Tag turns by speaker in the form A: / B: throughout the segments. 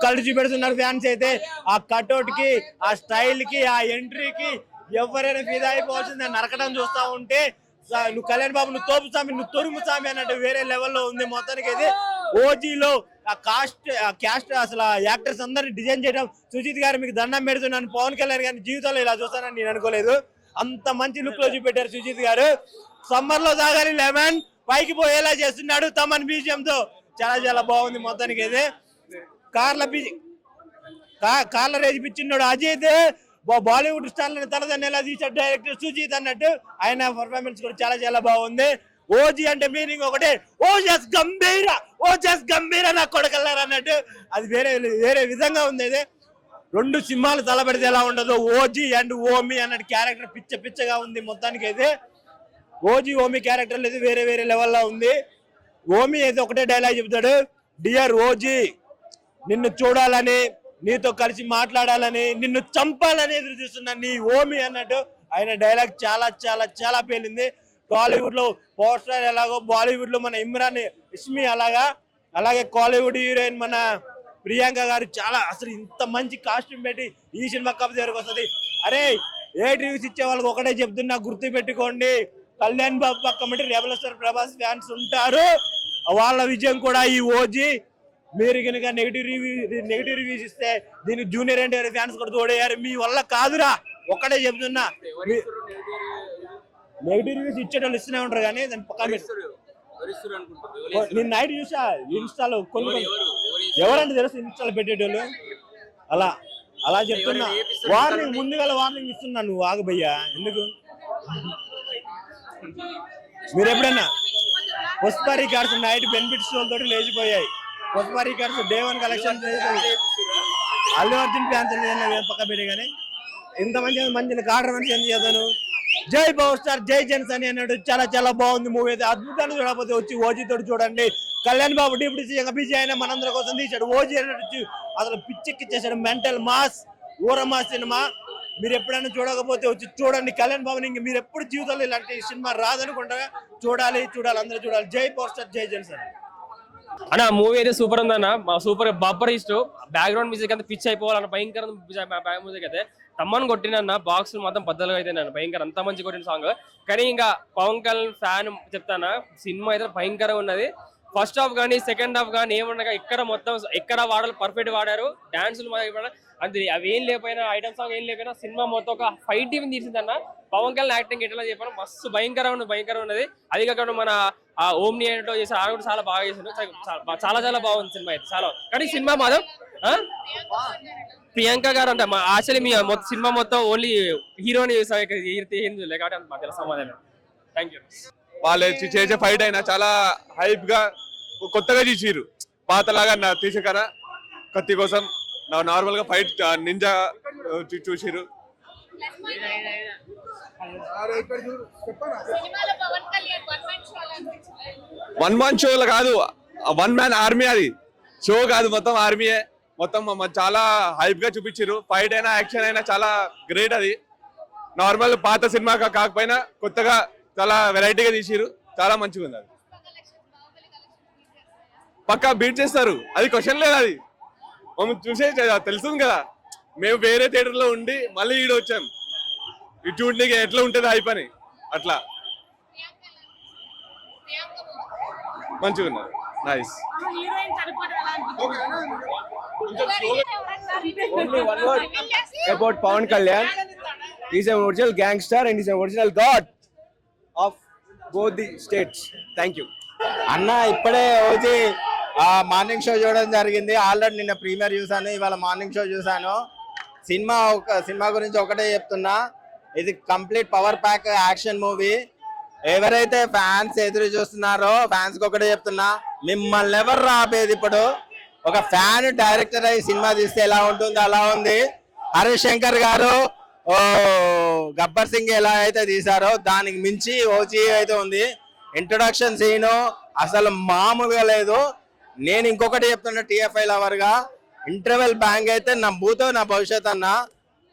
A: కళ్ళు చూపెడుతున్నారు ఫ్యాన్స్ అయితే. ఆ కట్అవుట్ కి, ఆ స్టైల్ కి, ఆ ఎంట్రీకి ఎవరైనా ఫిదా అయిపోవాల్సిందే. నరకడం చూస్తా ఉంటే నువ్వు కళ్యాణ్ బాబు నువ్వు తోపు స్వామి, నువ్వు తొరుము స్వామి అన్నట్టు వేరే లెవెల్లో ఉంది మొత్తానికి అయితే. ఓజీలో ఆ క్యాస్ట్ అసలు యాక్టర్స్ అందరిని డిజైన్ చేయడం. సుజిత్ గారు మీకు దండం పెడుతున్నాను. పవన్ కళ్యాణ్ గారిని జీవితంలో ఇలా చూస్తానని నేను అనుకోలేదు. అంత మంచి లుక్ లో చూపెట్టారు సుజిత్ గారు. సమ్మర్ లో తాగాలి లెమన్ పైకి పోయేలా చేస్తున్నాడు తమన్ బీజియం తో. చాలా చాలా బాగుంది మొత్తానికి అయితే. కార్ల రేజ్ పిచ్చిన్నాడు అజయ్. బాలీవుడ్ స్టార్లను తలదన్నేలా తీసాడు డైరెక్టర్ సుజీత్ అన్నట్టు. ఆయన పర్ఫార్మెన్స్ కూడా చాలా చాలా బాగుంది. ఓజీ అంటే మీనింగ్ ఒకటే, ఓజస్ గంభీర నా కొడకల్లారు అన్నట్టు. అది వేరే వేరే విధంగా ఉంది. అయితే 2 సినిమాలు తలబెడితే ఎలా ఉండదు. ఓజీ అండ్ ఓమి అన్నట్టు క్యారెక్టర్ పిచ్చగా ఉంది మొత్తానికి అయితే. ఓజీ ఓమి క్యారెక్టర్ అయితే వేరే వేరే లెవెల్లో ఉంది. ఓమి అయితే ఒకటే డైలాగ్ చెప్తాడు, డియర్ ఓజీ నిన్ను చూడాలని, నీతో కలిసి మాట్లాడాలని, నిన్ను చంపాలని ఎదురు చూస్తున్నా నీ ఓమి అన్నట్టు ఆయన డైలాగ్ చాలా చాలా చాలా పేలింది. టాలీవుడ్ లో పవర్ స్టార్ ఎలాగో బాలీవుడ్ లో మన ఇమ్రాన్ ఇస్మి అలాగే కాలీవుడ్ హీరోయిన్ మన ప్రియాంక గారు చాలా అసలు ఇంత మంచి కాస్ట్యూమ్ పెట్టి ఈ సినిమా కప్ దగ్గరకు వస్తుంది. అరే ఏ రివ్యూస్ ఇచ్చే వాళ్ళకి ఒకటే చెప్తున్నా, గుర్తు పెట్టుకోండి. Kalyan Babu పక్కమంటే rebel star Prabhas fans ఉంటారు. వాళ్ళ విజయం కూడా ఈ ఓజీ. మీరు కనుక నెగిటివ్ రివ్యూస్ ఇస్తే దీనికి జూనియర్ ఎన్టీఆర్ ఫ్యాన్స్ కూడా తోడయ్యారు. మీ వల్ల కాదురా, ఒక్కటే చెప్తున్నా. నెగిటివ్ రివ్యూస్ ఇచ్చేటోళ్ళు ఇస్తూనే ఉంటారు కానీ దాని పక్కన నేను నైట్ చూసా ఇన్స్టాలో కొన్ని ఎవరంటే తెలుసు ఇన్స్టాలో పెట్టేటోళ్ళు. అలా చెప్తున్నా. వార్నింగ్ ముందుగా వార్నింగ్ ఇస్తున్నా. నువ్వు ఆగబయ్యా ఎందుకు? మీరు ఎప్పుడైనా పుష్ప రికార్డ్స్ నైట్ బెనిఫిట్స్ తోటి లేచిపోయాయి. Pushpa records day 1 collection Allu Arjun fans పక్క పెట్టి కానీ ఇంత మంచి కార్డర్ మనిషి ఏం చేద్దాను. జై పవర్ స్టార్ జై జెన్స్ అని అన్నాడు. చాలా చాలా బాగుంది మూవీ అయితే. అద్భుతాన్ని చూడకపోతే వచ్చి ఓజీ తోటి చూడండి. Kalyan Babu deputy CM busy అయినా మనందరి కోసం తీశాడు. ఓజీ అన్నట్టు అసలు పిచ్చెక్కిచ్చేసాడు. మెంటల్ మాస్ ఊరమాస్ సినిమా. మీరు ఎప్పుడైనా చూడకపోతే వచ్చి చూడండి కళ్యాణ్ బాబుని. ఇంక మీరు ఎప్పుడు జీవితంలో ఇలాంటి సినిమా రాదనుకుంటా చూడాలి అందరూ చూడాలి. జై పవర్ స్టార్ జై జెన్స్
B: అన్న మూవీ అయితే సూపర్ ఉందన్న. సూపర్ బబ్బర్ ఇస్ట్ బ్యాక్గ్రౌండ్ మ్యూజిక్ అంతా పిచ్ అయిపోవాలన్న భయంకర మ్యూజిక్ అయితే. తమ్మని కొట్టినన్న బాక్స్ మొత్తం బద్దలుగా అయితే నన్ను భయంకర అంత మంచి కొట్టిన సాంగ్. కానీ ఇంకా పవన్ కళ్యాణ్ ఫ్యాన్ చెప్తానా, సినిమా అయితే భయంకరంగా ఉన్నది. ఫస్ట్ హాఫ్ కానీ సెకండ్ హాఫ్ కానీ ఏమన్నా ఎక్కడ వాడాలి పర్ఫెక్ట్ వాడారు. డాన్సులు అంతే అవి ఏం లేకపోయినా, ఐటమ్ సాంగ్ ఏం లేకపోయినా సినిమా మొత్తం ఒక ఫైట్ టీవీ తీసిందన్న. పవన్ కళ్యాణ్ యాక్టింగ్ ఎట్లా చెప్పాను మస్తు భయంకరంగా ఉన్నది. అది కాకుండా మన ఓమ్ని ఏంటో చేశారు, ఆడ కూడా చాలా బాగా చేశారు. చాలా చాలా బాగుంది సినిమా అయితే చాలా. కానీ సినిమా మాత్రం ప్రియాంక గారు అంటే యాక్చువల్లీ మీ సినిమా మొత్తం ఓన్లీ హీరోని కాబట్టి మధ్యలో సమాధానం. Thank you.
C: వాళ్ళు చేసే ఫైట్ అయినా చాలా హైప్ గా కొత్తగా తీసిరు. పాతలాగా తీసే కదా కత్తి కోసం నార్మల్ గా ఫైట్ నింజా చూసిరు. వన్ మ్యాన్ షో కాదు, 1 మ్యాన్ ఆర్మీ. అది షో కాదు, మొత్తం ఆర్మీయే. మొత్తం చాలా హైప్ గా చూపించారు. ఫైట్ అయినా యాక్షన్ అయినా చాలా గ్రేట్. అది నార్మల్ పాత సినిమా కాకపోయినా కొత్తగా చాలా వెరైటీగా తీసిరు. చాలా మంచిగా ఉంది. అది పక్కా బీట్ చేస్తారు, అది క్వశ్చన్ లేదు. అది చూసే తెలుస్తుంది కదా. మేము వేరే థియేటర్ లో ఉండి మళ్ళీ ఈడ వచ్చాం ఇటు చూడడానికి ఎట్లా ఉంటుంది హైప్ అని. అట్లా మంచిగా ఉన్నారు. Nice.
D: Only one word about Pawan Kalyan. He's an original gangster and he's an original god of both the states. Thank you.
E: అన్న ఇప్పుడే ఓజీ మార్నింగ్ షో చూడడం జరిగింది. ఆల్రెడీ నిన్న ప్రీమియర్ చూసాను, ఇవాళ మార్నింగ్ షో చూసాను. సినిమా గురించి ఒకటే చెప్తున్నా, ఇది complete power pack action movie. ఎవరైతే ఫ్యాన్స్ ఎదురు చూస్తున్నారో ఫ్యాన్స్ కి ఒకటే చెప్తున్నా, మిమ్మల్ని ఎవరు రాపేది. ఇప్పుడు ఒక ఫ్యాన్ డైరెక్టర్ అయ్యి సినిమా తీస్తే ఎలా ఉంటుందో అలా ఉంది. హరీష్ శంకర్ గారు గబ్బర్ సింగ్ ఎలా అయితే తీశారో దానికి మించి ఓజీ అయితే ఉంది. ఇంట్రొడక్షన్ సీను అసలు మామూలుగా లేదు. నేను ఇంకొకటి చెప్తున్నా, టీఎఫ్ఐ లవర్ గా, ఇంటర్వెల్ బ్యాంగ్ అయితే నా భూతో నా భవిష్యత్ అన్న.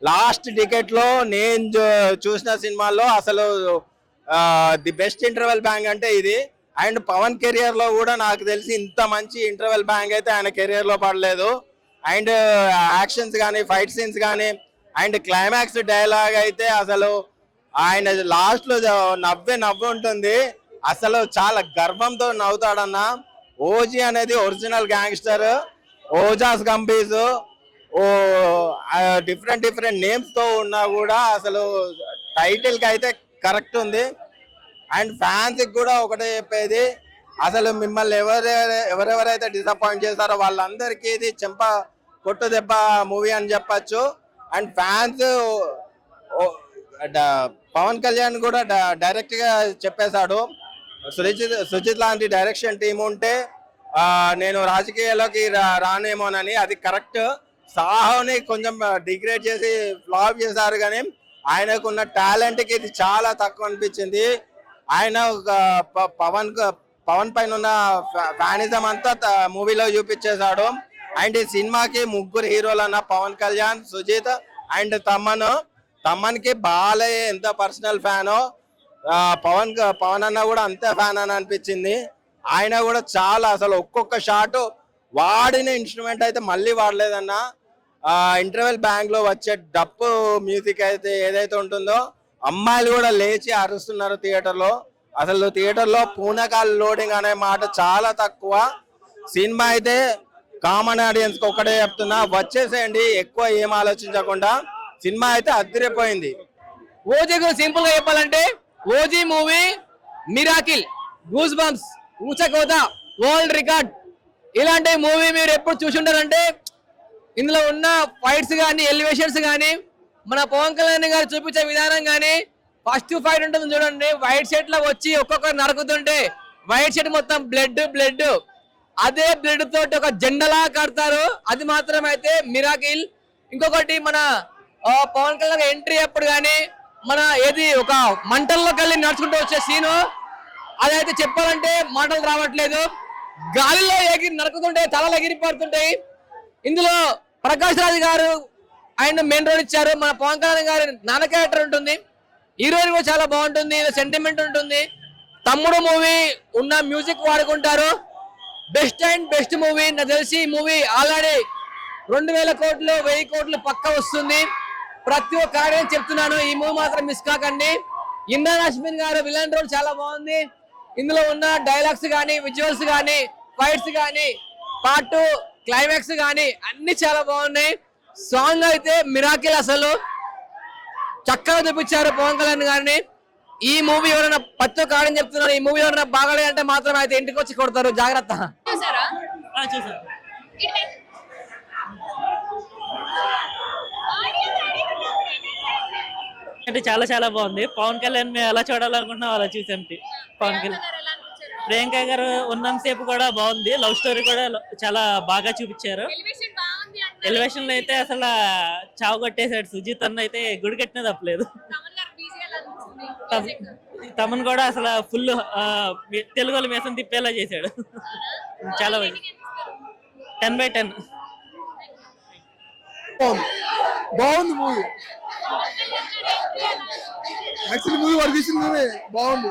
E: లాస్ట్ టికెట్ లో నేను చూసిన సినిమాల్లో అసలు ది బెస్ట్ ఇంటర్వెల్ బ్యాంగ్ అంటే ఇది. అండ్ పవన్ కెరియర్ లో కూడా నాకు తెలిసి ఇంత మంచి ఇంటర్వెల్ బ్యాంగ్ అయితే ఆయన కెరియర్ లో పడలేదు. అండ్ యాక్షన్స్ కానీ ఫైట్ సీన్స్ కానీ అండ్ క్లైమాక్స్ డైలాగ్ అయితే అసలు ఆయన లాస్ట్ లో నవ్వు ఉంటుంది. అసలు చాలా గర్వంతో నవ్వుతాడన్న. ఓజీ అనేది ఒరిజినల్ గ్యాంగ్స్టర్. ఓజాస్ గంభీజ్ ఓ డిఫరెంట్ నేమ్స్ తో ఉన్నా కూడా అసలు టైటిల్ కి అయితే కరెక్ట్ ఉంది. అండ్ ఫ్యాన్స్ కి కూడా ఒకటే చెప్పేది, అసలు మిమ్మల్ని ఎవరెవరైతే డిసప్పాయింట్ చేస్తారో వాళ్ళందరికీ ఇది చెంప కొట్టు దెబ్బ మూవీ అని చెప్పచ్చు. అండ్ ఫ్యాన్స్ పవన్ కళ్యాణ్ కూడా డైరెక్ట్ గా చెప్పేశాడు, సుజిత్ లాంటి డైరెక్షన్ టీం ఉంటే నేను రాజకీయాల్లోకి రానేమోనని. అది కరెక్ట్. సాహోని కొంచెం డిగ్రేడ్ చేసి ఫ్లాప్ చేశారు, కానీ ఆయనకున్న టాలెంట్ కి ఇది చాలా తక్కువ అనిపించింది. ఆయన పవన్ పైన ఉన్న ఫ్యానిజం అంతా మూవీలో చూపించేశాడు. అండ్ ఈ సినిమాకి ముగ్గురు హీరోలు అన్న, పవన్ కళ్యాణ్, సుజిత్ అండ్ తమ్మన్ కి బాలయ్య ఎంత పర్సనల్ ఫ్యానో పవన్ అన్న కూడా అంతే ఫ్యాన్ అని అనిపించింది. ఆయన కూడా చాలా అసలు ఒక్కొక్క షాట్ వాడిన ఇన్స్ట్రుమెంట్ అయితే మళ్ళీ వాడలేదన్న. ఇంటర్వెల్ బ్యాంక్ లో వచ్చే డప్పు మ్యూజిక్ అయితే ఏదైతే ఉంటుందో అమ్మాయిలు కూడా లేచి అరుస్తున్నారు థియేటర్ లో. అసలు థియేటర్ లో పూనకాలు లోడింగ్ అనే మాట చాలా తక్కువ. సినిమా అయితే కామన్ ఆడియన్స్ కి ఒకటే చెప్తున్నా, వచ్చేసేయండి, ఎక్కువ ఏం ఆలోచించకుండా. సినిమా అయితే అదిరిపోయింది.
F: ఓజీ గురించి సింపుల్ గా చెప్పాలంటే, OG movie miracle, goosebumps, ఊచకోత, వరల్డ్ రికార్డ్. ఇలాంటి మూవీ మీరు ఎప్పుడు చూసి ఉంటారంటే, ఇందులో ఉన్న ఫైట్స్ కానీ ఎలివేషన్స్ కానీ మన పవన్ కళ్యాణ్ గారు చూపించే విధానం కానీ, ఫస్ట్ ఫైట్ ఉంటుంది చూడండి, వైట్ షర్ట్ లో వచ్చి ఒక్కొక్కరు నరుకుతుంటే వైట్ షర్ట్ మొత్తం బ్లడ్, అదే బ్లడ్ తోటి ఒక జెండలా కడతారు. అది మాత్రం అయితే మిరాకిల్. ఇంకొకటి మన పవన్ కళ్యాణ్ ఎంట్రీ అప్పుడు కానీ మన ఏది ఒక మంటల్లోకి వెళ్ళి నడుచుకుంటూ వచ్చే సీను, అదైతే చెప్పాలంటే మాటలు రావట్లేదు. గాలిలో ఎగిరి నరుకుతుంటే తలలు ఎగిరి పడుతుంటాయి. ఇందులో ప్రకాష్ రాజ్ గారు ఆయన మెయిన్ రోల్ ఇచ్చారు. మన పవన్ కళ్యాణ్ గారి నాన్న క్యారెక్టర్ ఉంటుంది. హీరోయిన్ కూడా చాలా బాగుంటుంది, సెంటిమెంట్ ఉంటుంది. తమ్ముడు మూవీ ఉన్న మ్యూజిక్ వాడుకుంటారు. బెస్ట్ మూవీ నాకు తెలిసి. ఈ మూవీ ఆల్రెడీ 2000 కోట్లు 1000 కోట్లు పక్క వస్తుంది. ప్రతి ఒక్క ఆడియన్స్ చెప్తున్నాను, ఈ మూవీ మాత్రం మిస్ కాకండి. ఇమ్రాన్ హష్మిన్ గారు విలన్ రోల్ చాలా బాగుంది. ఇందులో ఉన్న డైలాగ్స్ కానీ, విజువల్స్ కానీ, ఫైట్స్ కానీ, పార్ట్ 2 క్లైమాక్స్ కానీ అన్ని చాలా బాగున్నాయి. సాంగ్ అయితే మిరాకిల్, అసలు చక్కగా చూపించారు పవన్ కళ్యాణ్ గారిని. ఈ మూవీ ఎవరైనా ప్రతి ఒక్క ఆడియన్స్ చెప్తున్నారు, ఈ మూవీ ఎవరైనా బాగాలేదంటే మాత్రం అయితే ఇంటికి వచ్చి కొడతారు, జాగ్రత్త.
G: అంటే చాలా బాగుంది. పవన్ కళ్యాణ్ మేము ఎలా చూడాలనుకుంటున్నాం అలా చూసాం. పవన్ కళ్యాణ్, ప్రియాంక గారు ఉన్నంతసేపు కూడా బాగుంది. లవ్ స్టోరీ కూడా చాలా బాగా చూపించారు. ఎలివేషన్ లో అయితే అసలు చావు కొట్టేశాడు. సుజిత్ అన్న అయితే గుడి కట్టినా తప్పలేదు. తమన్ కూడా అసలు ఫుల్ తెలుగులో మేసం తిప్పేలా చేశాడు. చాలా 10/10.
H: బాగుంది మూవీ. యాక్చువల్లీ మూవీ వాడు తీసింది బాగుంది.